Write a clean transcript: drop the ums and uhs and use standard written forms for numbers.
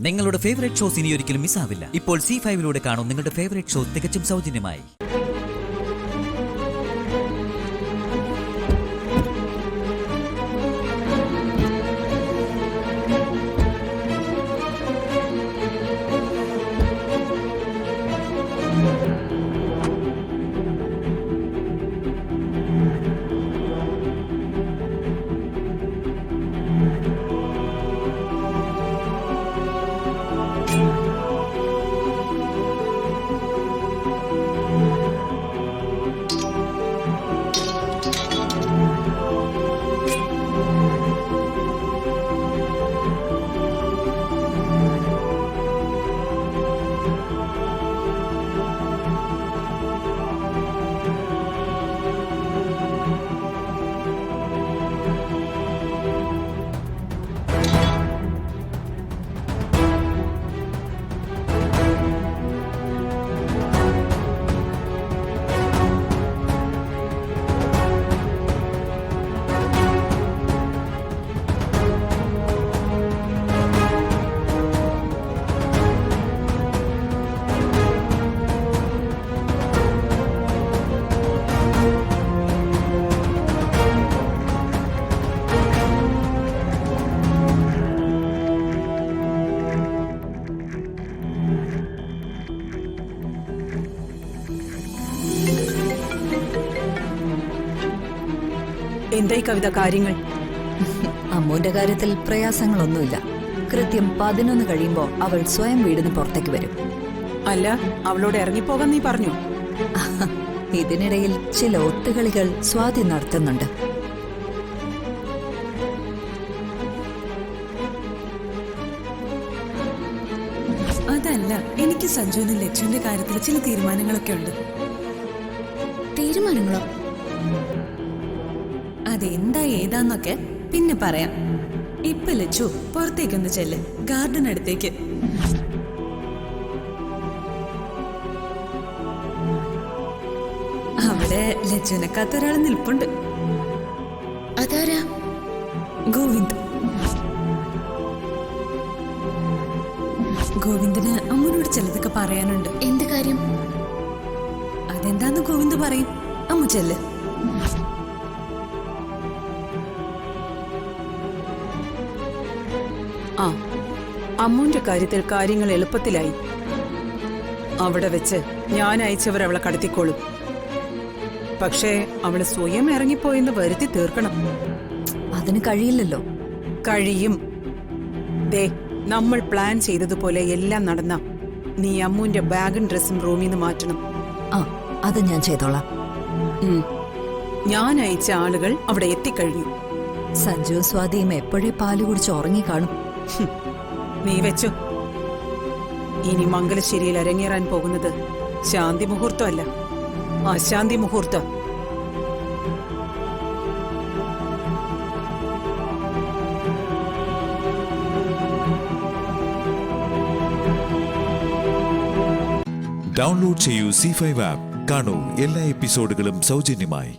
നിങ്ങളുടെ favourite shows ഇനി ഒരിക്കലും മിസ്സാവില്ല. ഇപ്പോൾ C5 കാണും നിങ്ങളുടെ ഫേവറേറ്റ് ഷോ തികച്ചും സൗജന്യമായി. എന്തായി കവിത കാര്യങ്ങൾ? അമ്മുവിന്റെ കാര്യത്തിൽ പ്രയാസങ്ങളൊന്നുമില്ല. കൃത്യം 11 കഴിയുമ്പോ അവൾ സ്വയം വീടിന് പുറത്തേക്ക് വരും. അല്ല, അവളോട് ഇറങ്ങിപ്പോകാൻ നീ പറഞ്ഞു? ഇതിനിടയിൽ ചില ഒത്തുകളികൾ സ്വാതി നടത്തുന്നുണ്ട്. അതല്ല, എനിക്ക് സഞ്ജുവിനും ലക്ഷ്മിന്റെ കാര്യത്തിൽ ചില തീരുമാനങ്ങളൊക്കെ ഉണ്ട്. തീരുമാനങ്ങളോ? അതെന്താ ഏതാന്നൊക്കെ പിന്നെ പറയാം. ഇപ്പൊ ലച്ചു പുറത്തേക്കൊന്ന് ചെല്ല്, ഗാർഡൻ അടുത്തേക്ക്. അവിടെ ലച്ചുവിനെ കാത്തൊരാൾ നിൽപ്പുണ്ട്. അതാരാ? ഗോവിന്ദ്. ഗോവിന്ദിന് അമ്മനോട് ചിലതൊക്കെ പറയാനുണ്ട്. എന്ത് കാര്യം? അതെന്താന്ന് ഗോവിന്ദ് പറയും. അമ്മ ചെല്ല്. ആ, അമ്മുവിന്റെ കാര്യത്തിൽ കാര്യങ്ങൾ എളുപ്പത്തിലായി. അവിടെ വെച്ച് ഞാൻ അയച്ചവർ അവളെ കടത്തിക്കോളും. പക്ഷേ അവള് സ്വയം ഇറങ്ങിപ്പോയെന്ന് വരുത്തി തീർക്കണം. അതിന് കഴിയില്ലല്ലോ. കഴിയും. ദേ, നമ്മൾ പ്ലാൻ ചെയ്തതുപോലെ എല്ലാം നടന്ന നീ അമ്മുവിന്റെ ബാഗും ഡ്രസ്സും റൂമിൽ നിന്ന് മാറ്റണം. ആ, അത് ഞാൻ ചെയ്തോളാം. ഞാൻ അയച്ച ആളുകൾ അവിടെ എത്തിക്കഴിഞ്ഞു. സഞ്ജു സ്വാതിയും എപ്പോഴേ പാല് കുടിച്ച് ഉറങ്ങിക്കാണും. നീ വെച്ചു. ഇനി മംഗലശ്ശേരിയിൽ അരങ്ങേറാൻ പോകുന്നത് ശാന്തി മുഹൂർത്തമല്ല, അശാന്തി മുഹൂർത്തം. ഡൗൺലോഡ് ചെയ്യൂ C5 ആപ്പ്. കാണൂ എല്ലാ എപ്പിസോഡുകളും സൗജന്യമായി.